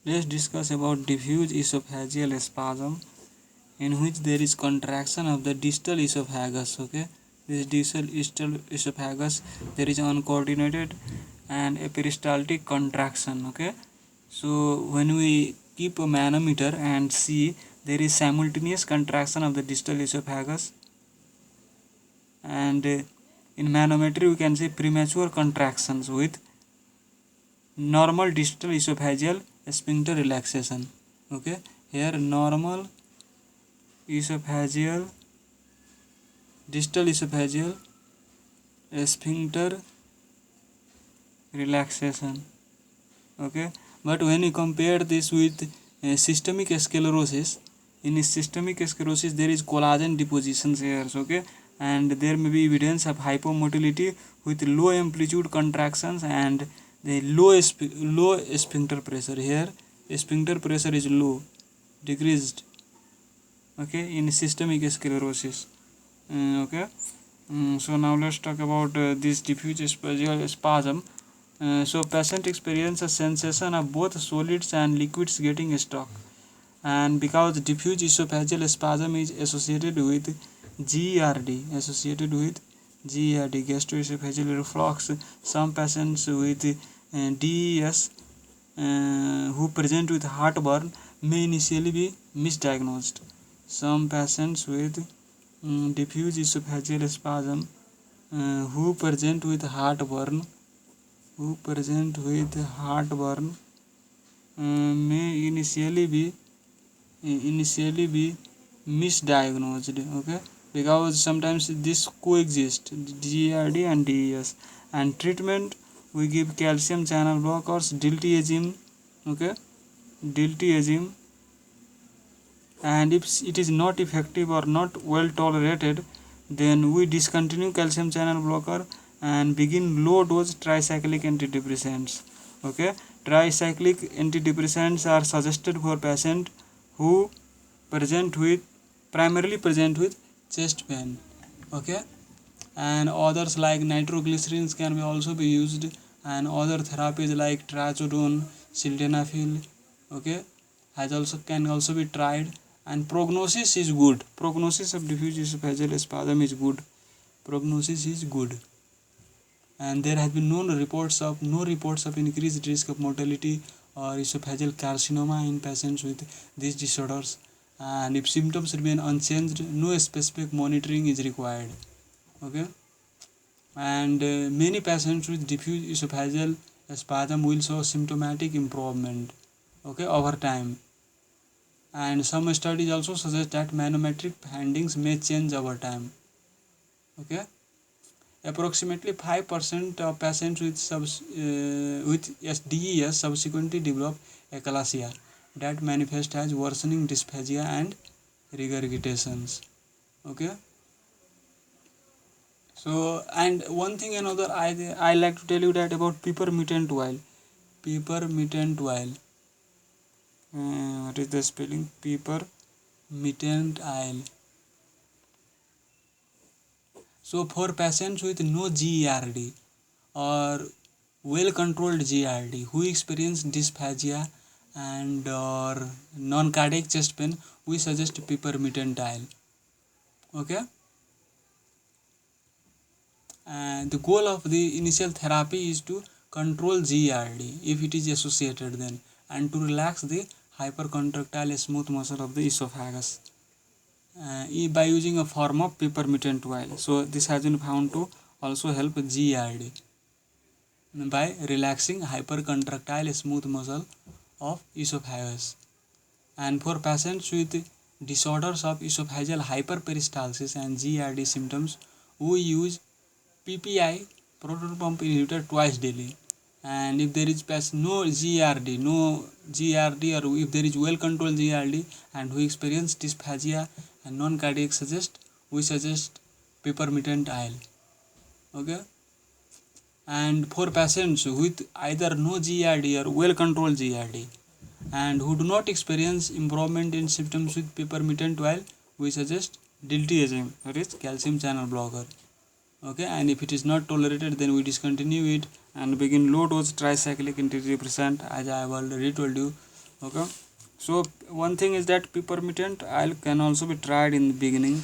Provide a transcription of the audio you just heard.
Let's discuss about diffuse esophageal spasm, in which there is contraction of the distal esophagus. Okay, this distal esophagus, there is uncoordinated and a peristaltic contraction. Okay, so when we keep a manometer and see, there is simultaneous contraction of the distal esophagus, and in manometry we can see premature contractions with normal distal esophageal sphincter relaxation. Okay, here normal esophageal distal esophageal sphincter relaxation. Okay, but when you compare this with systemic sclerosis, in systemic sclerosis there is collagen depositions here. Okay, and there may be evidence of hypomotility with low amplitude contractions and the low sphincter pressure. Here sphincter pressure is low, decreased. Okay, in systemic sclerosis. Okay, so now let's talk about this diffuse esophageal spasm. So patient experience a sensation of both solids and liquids getting stuck, and because diffuse esophageal spasm is associated with GERD, gastroesophageal reflux, some patients with DES who present with heartburn may initially be misdiagnosed. Some patients with diffuse esophageal spasm who present with heartburn may initially be misdiagnosed. Okay, because sometimes this coexist, GERD and DES. And treatment, we give calcium channel blockers, diltiazem. Okay, diltiazem. And if it is not effective or not well tolerated, then we discontinue calcium channel blocker and begin low dose tricyclic antidepressants. Okay, tricyclic antidepressants are suggested for patients who primarily present with chest pain. Okay, and others like nitroglycerins can also be used, and other therapies like trazodone, sildenafil, okay, can also be tried. And prognosis is good. Prognosis of diffuse esophageal spasm is good. Prognosis is good, and there have been no reports of increased risk of mortality or esophageal carcinoma in patients with these disorders. And if symptoms remain unchanged, no specific monitoring is required. Okay, and many patients with diffuse esophageal spasm will show symptomatic improvement, okay, over time. And some studies also suggest that manometric findings may change over time. Okay, approximately 5% of patients with DES subsequently develop achalasia that manifest as worsening dysphagia and regurgitations. Okay, so and one thing another I like to tell you that about peppermint oil. What is the spelling? Peppermint oil. So for patients with no GERD or well controlled GERD who experience dysphagia and or non-cardiac chest pain, we suggest peppermint oil. Okay, and the goal of the initial therapy is to control GERD if it is associated then, and to relax the hypercontractile smooth muscle of the esophagus by using a form of peppermint oil. So this has been found to also help GERD by relaxing hypercontractile smooth muscle of esophagus. And for patients with disorders of esophageal hyperperistalsis and GERD symptoms, we use PPI, proton pump inhibitor, twice daily. And if there is no GERD, or if there is well controlled GERD and who experience dysphagia and non-cardiac we suggest peppermint oil. Okay, and for patients with either no GERD or well controlled GERD and who do not experience improvement in symptoms with peppermint oil, we suggest diltiazem, that is calcium channel blocker. Okay, and if it is not tolerated, then we discontinue it and begin low dose tricyclic antidepressant, as I have already told you, Okay, so one thing is that peppermint oil can also be tried in the beginning